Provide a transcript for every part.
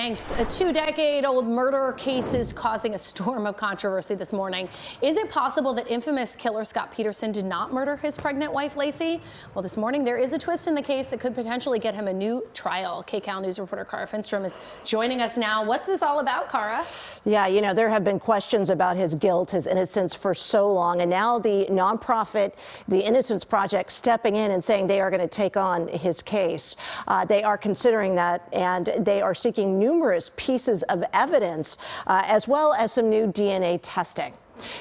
Thanks. A 2-decade-old murder case is causing a storm of controversy this morning. Is it possible that infamous killer Scott Peterson did not murder his pregnant wife, Lacey? Well, this morning there is a twist in the case that could potentially get him a new trial. KCAL News reporter Kara Finstrom is joining us now. What's this all about, Kara? Yeah, you know, there have been questions about his guilt, his innocence for so long, and now the nonprofit, the Innocence Project, stepping in and saying they are going to take on his case. They are considering that, and they are seeking numerous pieces of evidence, as well as some new DNA testing.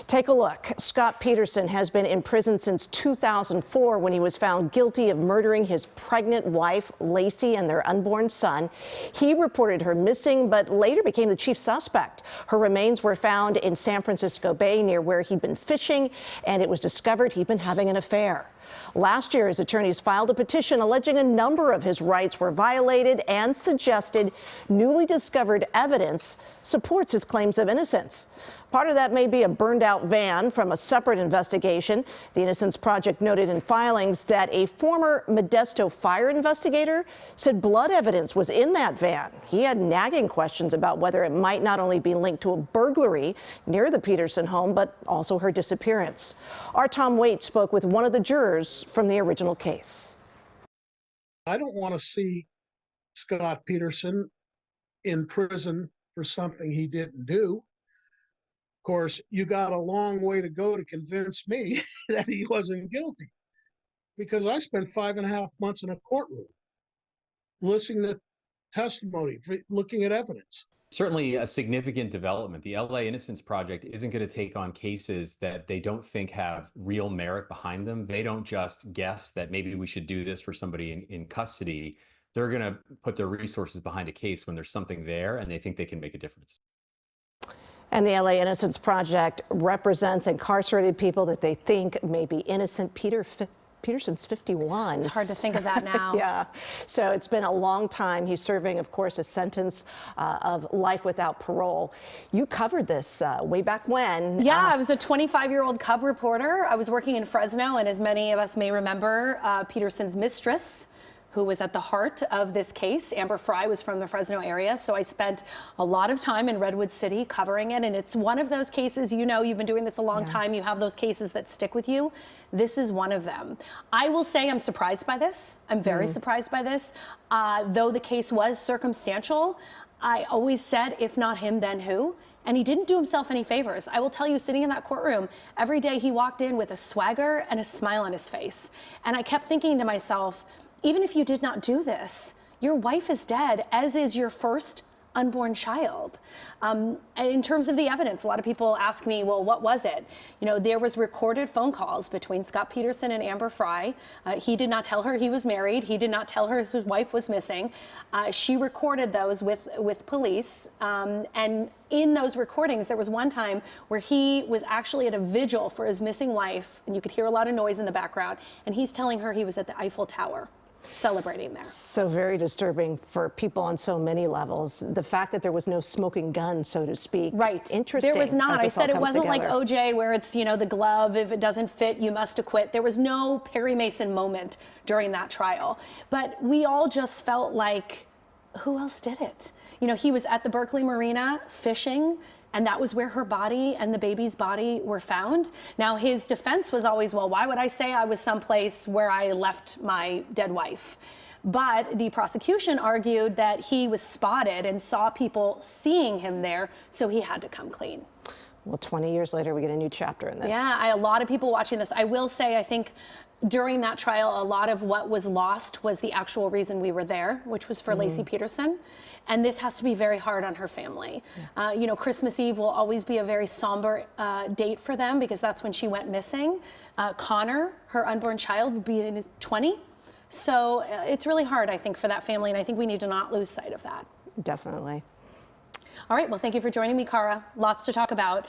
Take a look. Scott Peterson has been in prison since 2004 when he was found guilty of murdering his pregnant wife, Lacey, and their unborn son. He reported her missing, but later became the chief suspect. Her remains were found in San Francisco Bay near where he'd been fishing, and it was discovered he'd been having an affair. Last year, his attorneys filed a petition alleging a number of his rights were violated and suggested newly discovered evidence supports his claims of innocence. Part of that may be a burned out van from a separate investigation. The Innocence Project noted in filings that a former Modesto fire investigator said blood evidence was in that van. He had nagging questions about whether it might not only be linked to a burglary near the Peterson home, but also her disappearance. Our Tom Waite spoke with one of the jurors from the original case. I don't want to see Scott Peterson in prison for something he didn't do. Of course, you got a long way to go to convince me that he wasn't guilty, because I spent 5.5 months in a courtroom listening to testimony, looking at evidence. Certainly a significant development. The LA Innocence Project isn't going to take on cases that they don't think have real merit behind them. They don't just guess that maybe we should do this for somebody in custody. They're going to put their resources behind a case when there's something there and they think they can make a difference. And the LA Innocence Project represents incarcerated people that they think may be innocent. Peterson's 51. It's hard to think of that now. Yeah. So it's been a long time. He's serving, of course, a sentence of life without parole. You covered this way back when. Yeah, I was a 25-year-old cub reporter. I was working in Fresno, and as many of us may remember, Peterson's mistress, who was at the heart of this case, Amber Frey, was from the Fresno area. So I spent a lot of time in Redwood City covering it. And it's one of those cases, you know, you've been doing this a long time. You have those cases that stick with you. This is one of them. I will say I'm surprised by this. I'm very surprised by this. Though the case was circumstantial, I always said, if not him, then who? And he didn't do himself any favors. I will tell you, sitting in that courtroom, every day he walked in with a swagger and a smile on his face. And I kept thinking to myself, even if you did not do this, your wife is dead, as is your first unborn child. In terms of the evidence, a lot of people ask me, well, what was it? You know, there was recorded phone calls between Scott Peterson and Amber Frey. He did not tell her he was married. He did not tell her his wife was missing. She recorded those with police. And in those recordings, there was one time where he was actually at a vigil for his missing wife, and you could hear a lot of noise in the background, and he's telling her he was at the Eiffel Tower celebrating there. So very disturbing for people on so many levels. The fact that there was no smoking gun, so to speak. Right. Interesting. There was not. I said it wasn't like OJ where it's, you know, the glove, if it doesn't fit, you must acquit. There was no Perry Mason moment during that trial. But we all just felt like, who else did it? You know, he was at the Berkeley Marina fishing, and that was where her body and the baby's body were found. Now, his defense was always, well, why would I say I was someplace where I left my dead wife? But the prosecution argued that he was spotted and saw people seeing him there, so he had to come clean. Well, 20 years later, we get a new chapter in this. Yeah, a lot of people watching this. I will say, I think during that trial, a lot of what was lost was the actual reason we were there, which was for Lacey Peterson. And this has to be very hard on her family. You know, Christmas Eve will always be a very somber date for them because that's when she went missing. Connor, her unborn child, would be in his 20. So it's really hard, I think, for that family. And I think we need to not lose sight of that. Definitely. All right. Well, thank you for joining me, Kara. Lots to talk about.